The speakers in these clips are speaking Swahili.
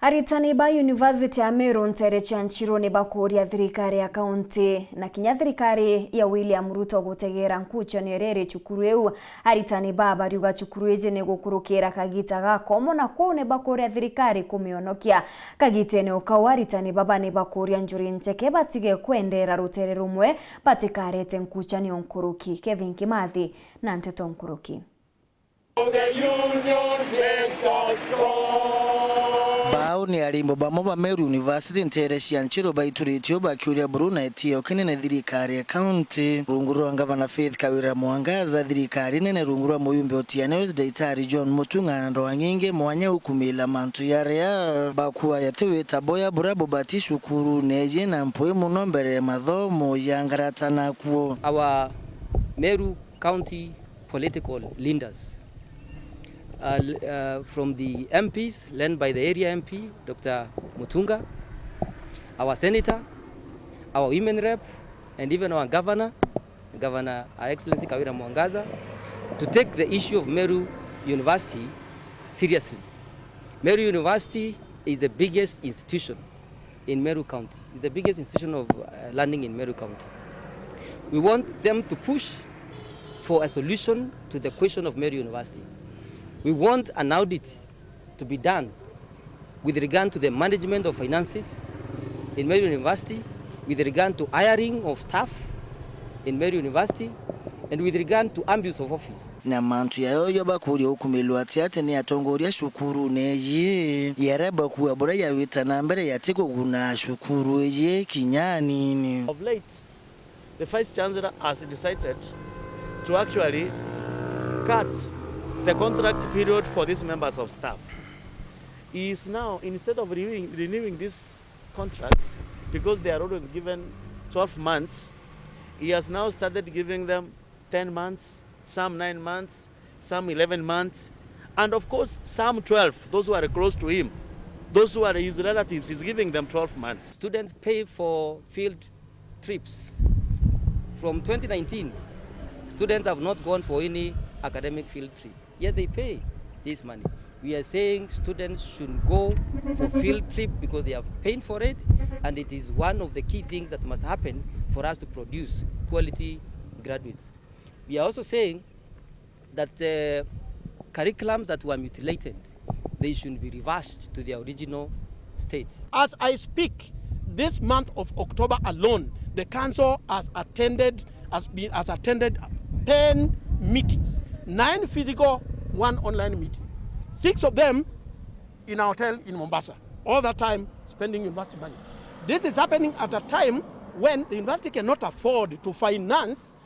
ARITANI ba University ya Meru NCHIRU ni BAKUURIA THIRIKARI ya kaunti na kinya thirikari ya William Ruto gutegera Nkucanio CUKURU eu ARITANI ba BARRIUGA CUKURU ije ni gukurukira kagita gakomo na ko ne BAKUURIA thirikari kumionokia kagitene ukawa ARITANI baba ni BAKUURIA NCHEKE batige kwendera rutere rumwe batikarete Nkucanio nkuruki Kevin Kimathi na Nteto nkuruki. Bao ni arimbo bamo ba Meru University NCHIRU baituritio ba KUURIA Bruna etio kinene thirikari ya county runguru wa Governor Faith Kawira Mwangaza thirikari nene runguru wa muyumbe otianeos daitari John Mutunga na ndoa nyinge mwanya ukumila mantu yarea bakuwa yatewe taboya burabo batishu kuru neje na mpoe muno mbere mathomo yangaratana kuo. Our Meru County political leaders from the MPs led by the area MP, Dr. Mutunga, our senator, our women rep, and even our governor, Governor Her Excellency Kawira Mwangaza, to take the issue of Meru University seriously. Meru University is the biggest institution in Meru County. It's the biggest institution of learning in Meru County. We want them to push for a solution to the question of Meru University. We want an audit to be done with regard to the management of finances in Meru University, with regard to hiring of staff in Meru University, and with regard to abuse of office. Na mantu yayo BAKUURIA ukumilwa tiate ni atongoria shukuru neje yaraba kuwa bora ya wita na mbere yatiko guna shukuru eje kinyani. Of late, the Vice Chancellor has decided to actually cut the contract period for these members of staff. He is now, instead of renewing these contracts, because they are always given 12 months, he has now started giving them 10 months, some 9 months, some 11 months, and of course some 12, those who are close to him, those who are his relatives, he's giving them 12 months. Students pay for field trips. From 2019, students have not gone for any academic field trip, yet they pay this money. We are saying students should go for field trip because they have paid for it, and it is one of the key things that must happen for us to produce quality graduates. We are also saying that curriculums that were mutilated, they should be reversed to their original state. As I speak, this month of October alone, the council has attended 10 meetings, 9 physical, 1 online meeting. 6 of them in a hotel in Mombasa. All that time spending university money. This is happening at a time when the university cannot afford to finance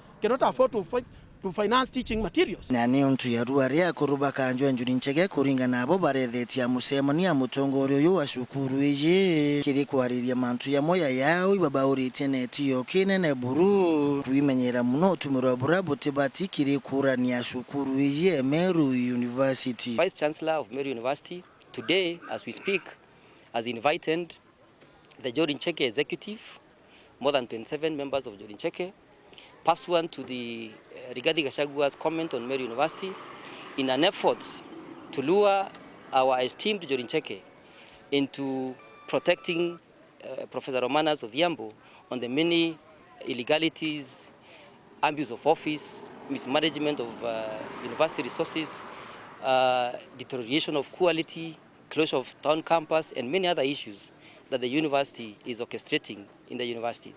teaching materials. Na ni ontu ya ruaria kuruba kanjwa NJURI kuringa nabo barethetia musemani ya mutongorio yo wa cukuru eje kiri kwariria mantu ya moya yao ibabaurite netio kinene buru kuimenyera muno tumiro burabo tibati kiri kurania cukuru eje Meru University. Vice Chancellor of Meru University today as we speak has invited the NCHEKE executive, more than 27 members of NCHEKE, pursuant to the regarding Gachagwa's comment on Meru University, in an effort to lure our esteemed NCHEKE into protecting Professor Romanas Odhiambo on the many illegalities, abuse of office, mismanagement of university resources, deterioration of quality, closure of town campus, and many other issues that the university is orchestrating in the university.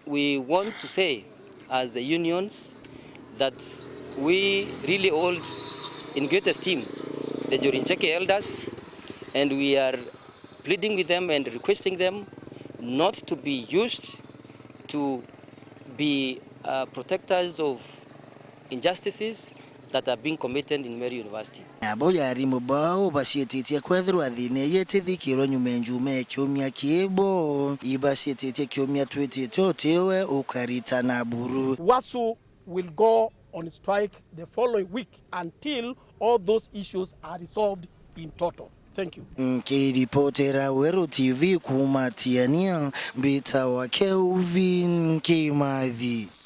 We want to say as the unions that we really hold in great esteem the NCHEKE elders, and we are pleading with them and requesting them not to be used to be protectors of injustices that are being committed in Meru University. Abo yari mubao bashietetia kwethirwa thine yetithikirwo nyumenjume kiumia kiebo ibashietetia kiumia twetete otewe ukaritana buru. WASU will go on strike the following week until all those issues are resolved in total. Thank you. Nkiripotera Wero TV kumatiania mbita wa Kelvin Kimathi.